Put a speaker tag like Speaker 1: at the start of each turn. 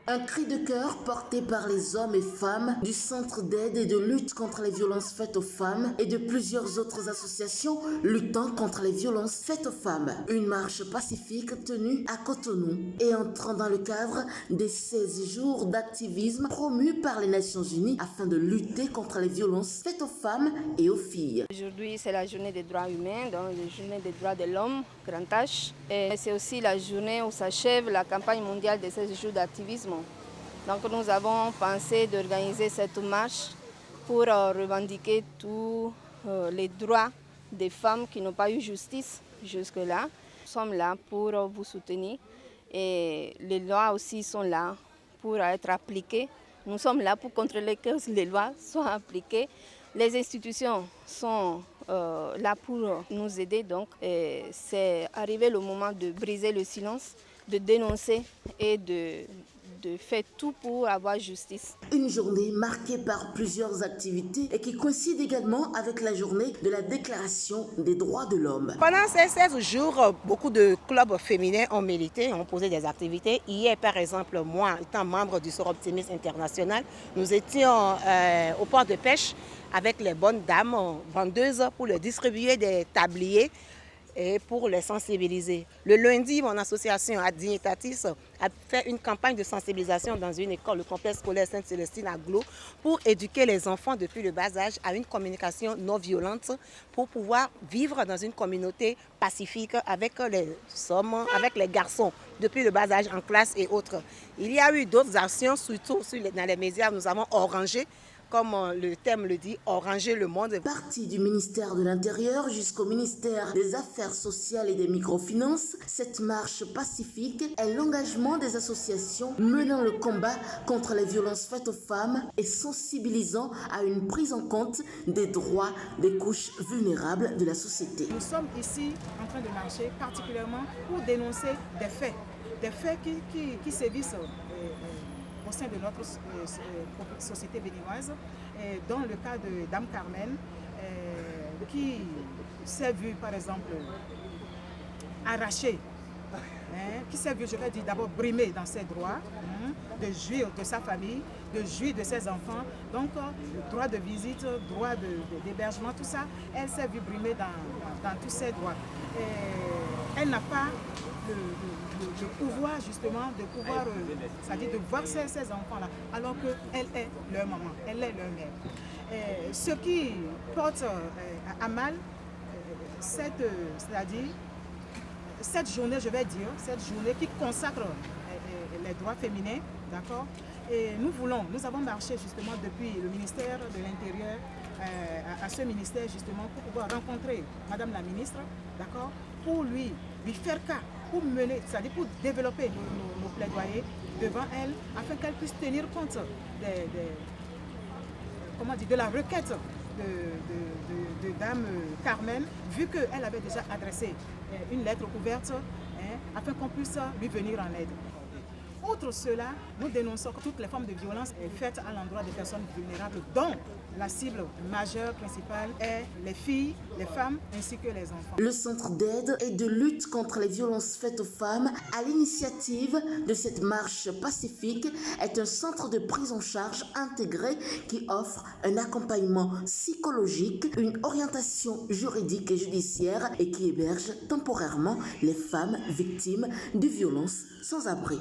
Speaker 1: Un cri de cœur porté par les hommes et femmes du Centre d'aide et de lutte contre les violences faites aux femmes et de plusieurs autres associations luttant contre les violences faites aux femmes. Une marche pacifique tenue à Cotonou et entrant dans le cadre des 16 jours d'activisme promus par les Nations Unies afin de lutter contre les violences faites aux femmes et aux filles.
Speaker 2: Aujourd'hui, c'est la journée des droits humains, donc la journée des droits de l'homme, grand H. Et c'est aussi la journée où s'achève la campagne mondiale des 16 jours d'activisme. Donc nous avons pensé d'organiser cette marche pour revendiquer tous les droits des femmes qui n'ont pas eu justice jusque-là. Nous sommes là pour vous soutenir et les lois aussi sont là pour être appliquées. Nous sommes là pour contrôler que les lois soient appliquées. Les institutions sont là pour nous aider. Donc c'est arrivé le moment de briser le silence, de dénoncer et de faire tout pour avoir justice.
Speaker 1: Une journée marquée par plusieurs activités et qui coïncide également avec la journée de la Déclaration des droits de l'homme.
Speaker 3: Pendant ces 16 jours, beaucoup de clubs féminins ont milité, ont posé des activités. Hier, par exemple, moi, étant membre du Sor Optimisme International, nous étions au port de pêche avec les bonnes dames vendeuses pour leur distribuer des tabliers et pour les sensibiliser. Le lundi, mon association Dignitatis a fait une campagne de sensibilisation dans une école, le complexe scolaire Sainte-Célestine à Glo, pour éduquer les enfants depuis le bas âge à une communication non violente pour pouvoir vivre dans une communauté pacifique avec les hommes, avec les garçons, depuis le bas âge en classe et autres. Il y a eu d'autres actions, surtout dans les médias, nous avons orangé, comme le thème le dit, oranger le monde.
Speaker 1: Partie du ministère de l'Intérieur jusqu'au ministère des Affaires sociales et des microfinances, cette marche pacifique est l'engagement des associations menant le combat contre les violences faites aux femmes et sensibilisant à une prise en compte des droits des couches vulnérables de la société.
Speaker 4: Nous sommes ici en train de marcher particulièrement pour dénoncer des faits qui sévissent au sein de notre société béninoise, dans le cas de Dame Carmen, qui s'est vue par exemple arrachée, qui s'est vue, je vais dire d'abord brimée dans ses droits, de jouir de sa famille, de jouir de ses enfants, donc droit de visite, droit d'hébergement, tout ça, elle s'est vue brimée dans tous ses droits. Elle n'a pas le pouvoir justement de pouvoir, c'est-à-dire de voir ces enfants-là, alors qu'elle est leur maman, elle est leur mère. Ce qui porte à mal c'est-à-dire cette journée, je vais dire, cette journée qui consacre les droits féminins, d'accord. Et nous avons marché justement depuis le ministère de l'Intérieur à ce ministère justement pour pouvoir rencontrer Madame la ministre, d'accord, pour lui faire cas, pour mener, c'est-à-dire pour développer nos plaidoyers devant elle, afin qu'elle puisse tenir compte de la requête de Dame Carmen, vu qu'elle avait déjà adressé une lettre ouverte, afin qu'on puisse lui venir en aide. Outre cela, nous dénonçons toutes les formes de violence faites à l'endroit des personnes vulnérables, dont la cible majeure principale est les filles, les femmes ainsi que les enfants.
Speaker 1: Le Centre d'aide et de lutte contre les violences faites aux femmes, à l'initiative de cette marche pacifique, est un centre de prise en charge intégré qui offre un accompagnement psychologique, une orientation juridique et judiciaire et qui héberge temporairement les femmes victimes de violences sans abri.